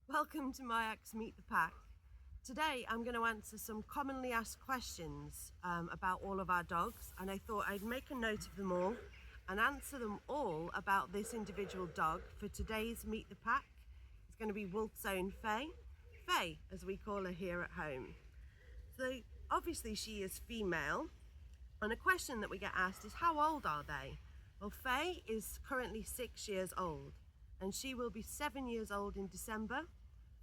Welcome to MiyaxDogs Meet the Pack. Today I'm going to answer some commonly asked questions about all of our dogs, and I thought I'd make a note of them all and answer them all about this individual dog for today's Meet the Pack. It's going to be Wolf's own Faye. Faye, as we call her here at home. So obviously she is female, and a question that we get asked is how old are they? Well, Faye is currently 6 years old and she will be 7 years old in December.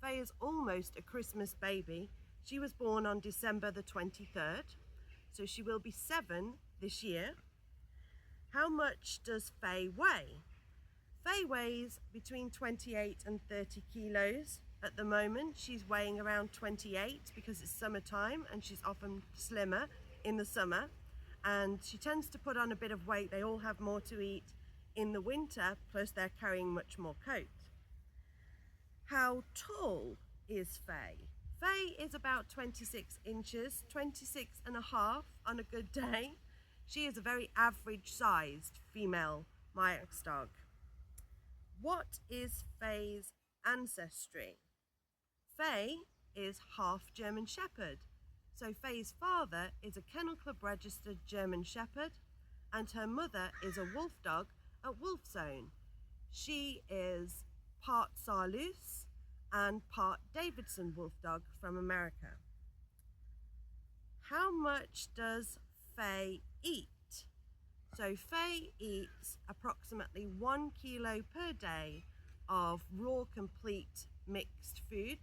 Faye is almost a Christmas baby. She was born on December the 23rd, so she will be 7 this year. How much does Faye weigh? Faye weighs between 28 and 30 kilos. At the moment, she's weighing around 28 because it's summertime and she's often slimmer in the summer. And she tends to put on a bit of weight. They all have more to eat in the winter, plus they're carrying much more coat. How tall is Faye? Faye is about 26 inches, 26 and a half on a good day. She is a very average sized female MiyaxDog. What is Faye's ancestry? Faye is half German Shepherd. So Faye's father is a Kennel Club registered German Shepherd and her mother is a Wolfdog at Wolf's Own. She is part Saarloos and part Davidson Wolfdog from America. How much does Faye eat? So Faye eats approximately 1 kilo per day of raw complete mixed food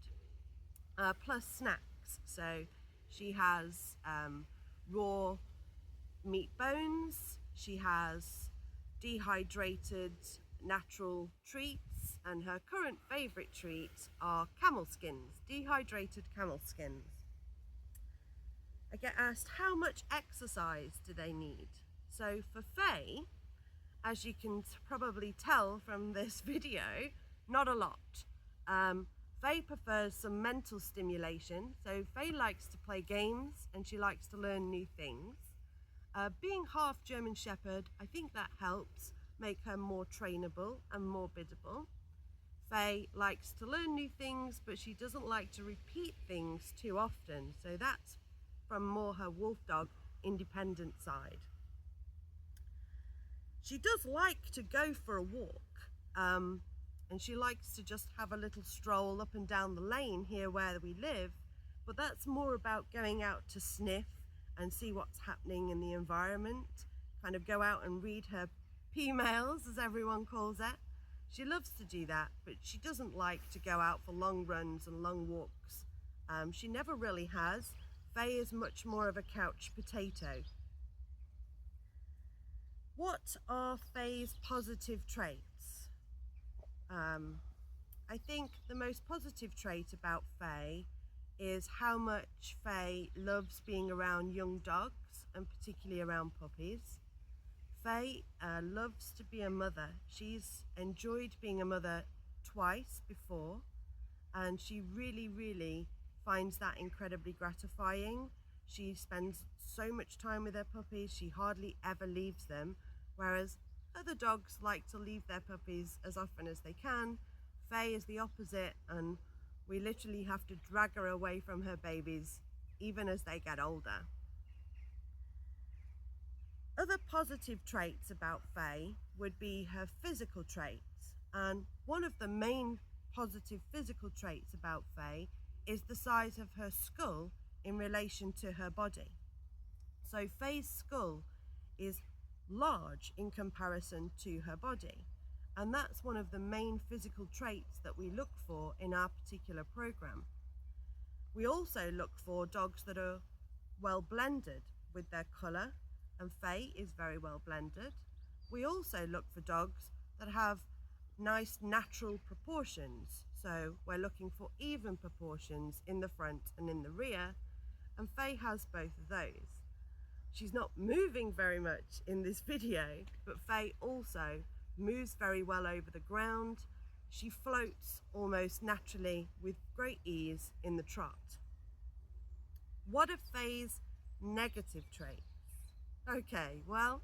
plus snacks. So she has raw meat bones, she has dehydrated natural treats, and her current favourite treats are camel skins, dehydrated camel skins. I get asked how much exercise do they need? So for Faye, as you can probably tell from this video, not a lot. Faye prefers some mental stimulation, so Faye likes to play games and she likes to learn new things. Being half German Shepherd, I think that helps make her more trainable and more biddable. Faye likes to learn new things, but she doesn't like to repeat things too often, so that's from more her Wolfdog independent side. She does like to go for a walk, and she likes to just have a little stroll up and down the lane here where we live, but that's more about going out to sniff and see what's happening in the environment, kind of go out and read her P-mails, as everyone calls it. She loves to do that, but she doesn't like to go out for long runs and long walks. She never really has. Faye is much more of a couch potato. What are Faye's positive traits? I think the most positive trait about Faye is how much Faye loves being around young dogs and particularly around puppies. Faye loves to be a mother. She's enjoyed being a mother twice before and she really finds that incredibly gratifying. She spends so much time with her puppies, she hardly ever leaves them, whereas other dogs like to leave their puppies as often as they can. Faye is the opposite, and we literally have to drag her away from her babies even as they get older. Other positive traits about Faye would be her physical traits, and one of the main positive physical traits about Faye is the size of her skull in relation to her body. So Faye's skull is large in comparison to her body, and that's one of the main physical traits that we look for in our particular program. We also look for dogs that are well blended with their colour, and Faye is very well blended. We also look for dogs that have nice natural proportions, so we're looking for even proportions in the front and in the rear, and Faye has both of those. She's not moving very much in this video, but Faye also moves very well over the ground. She floats almost naturally with great ease in the trot. What are Faye's negative traits? Okay, well,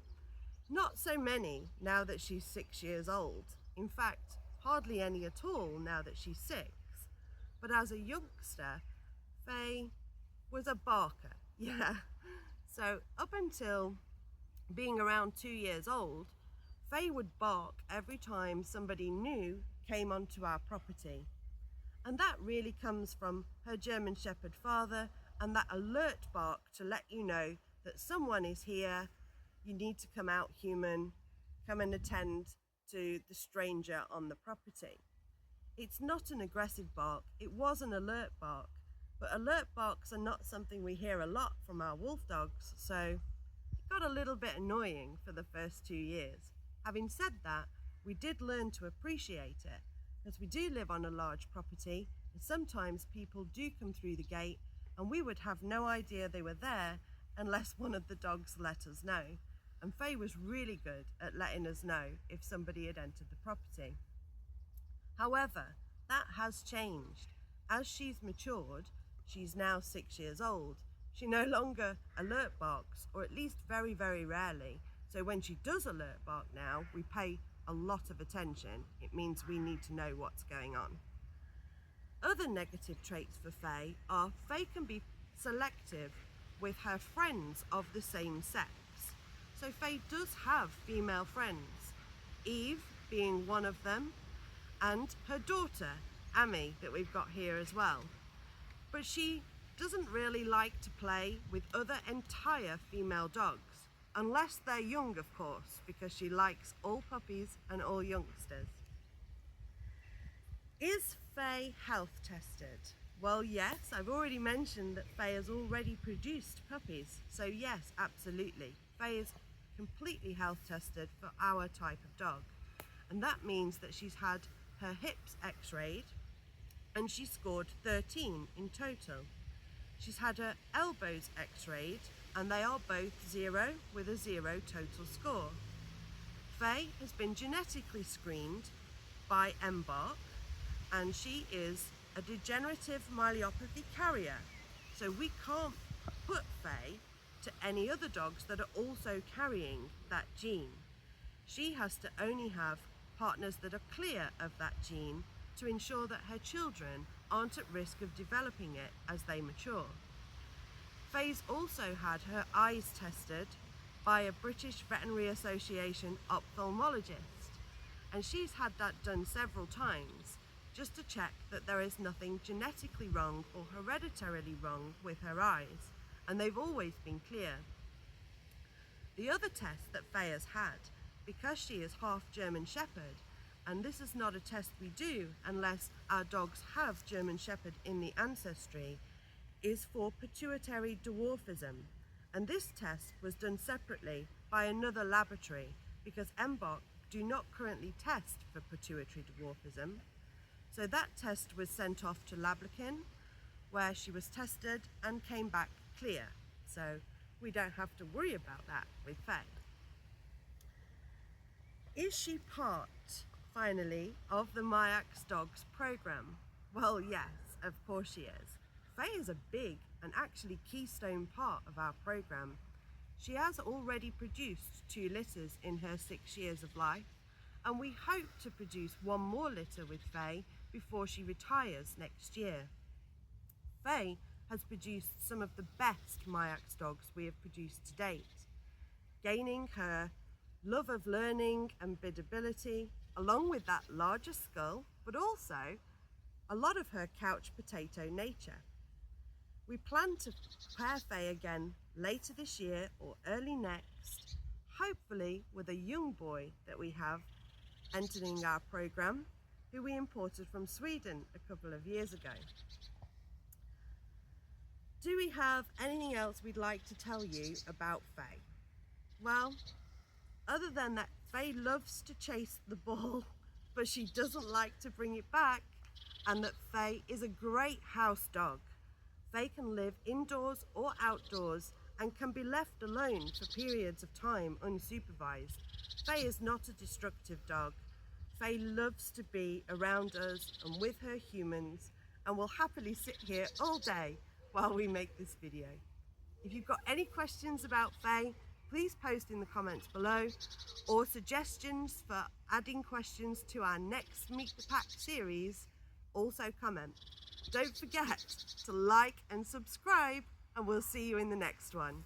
not so many now that she's 6 years old. In fact, hardly any at all now that she's 6. But as a youngster, Faye was a barker, yeah. So up until being around 2 years old, Faye would bark every time somebody new came onto our property. And that really comes from her German Shepherd father, and that alert bark to let you know that someone is here, you need to come out human, come and attend to the stranger on the property. It's not an aggressive bark, it was an alert bark, but alert barks are not something we hear a lot from our wolf dogs, so it got a little bit annoying for the first 2 years. Having said that, we did learn to appreciate it, because we do live on a large property, and sometimes people do come through the gate, and we would have no idea they were there unless one of the dogs let us know. And Faye was really good at letting us know if somebody had entered the property. However, that has changed. As she's matured, she's now 6 years old, she no longer alert barks, or at least very, very rarely. So when she does alert bark now, we pay a lot of attention. It means we need to know what's going on. Other negative traits for Faye are Faye can be selective with her friends of the same sex. So Faye does have female friends, Eve being one of them, and her daughter, Amy, that we've got here as well. But she doesn't really like to play with other entire female dogs, unless they're young, of course, because she likes all puppies and all youngsters. Is Faye health tested? Well, yes, I've already mentioned that Faye has already produced puppies, so yes, absolutely. Faye is completely health tested for our type of dog, and that means that she's had her hips x-rayed and she scored 13 in total. She's had her elbows x-rayed and they are both 0 with a 0 total score. Faye has been genetically screened by Embark, and she is a degenerative myelopathy carrier, so we can't put Faye to any other dogs that are also carrying that gene. She has to only have partners that are clear of that gene to ensure that her children aren't at risk of developing it as they mature. Faye's also had her eyes tested by a British Veterinary Association ophthalmologist, and she's had that done several times just to check that there is nothing genetically wrong or hereditarily wrong with her eyes, and they've always been clear. The other test that Faye has had, because she is half German Shepherd, and this is not a test we do unless our dogs have German Shepherd in the ancestry, is for pituitary dwarfism. And this test was done separately by another laboratory because Embark do not currently test for pituitary dwarfism. So that test was sent off to Lablikin, where she was tested and came back clear. So we don't have to worry about that with Faye. Is she part, finally, of the MiyaxDogs program? Well, yes, of course she is. Faye is a big and actually keystone part of our program. She has already produced 2 litters in her 6 years of life, and we hope to produce 1 more litter with Faye before she retires next year. Faye has produced some of the best MiyaxDogs we have produced to date, gaining her love of learning and biddability, along with that larger skull, but also a lot of her couch potato nature. We plan to pair Faye again later this year or early next, hopefully with a young boy that we have entering our program, who we imported from Sweden a couple of years ago. Do we have anything else we'd like to tell you about Faye? Well, other than that, Faye loves to chase the ball, but she doesn't like to bring it back, and that Faye is a great house dog. Faye can live indoors or outdoors and can be left alone for periods of time unsupervised. Faye is not a destructive dog. Faye loves to be around us and with her humans, and will happily sit here all day while we make this video. If you've got any questions about Faye, please post in the comments below, or suggestions for adding questions to our next Meet the Pack series, also comment. Don't forget to like and subscribe, and we'll see you in the next one.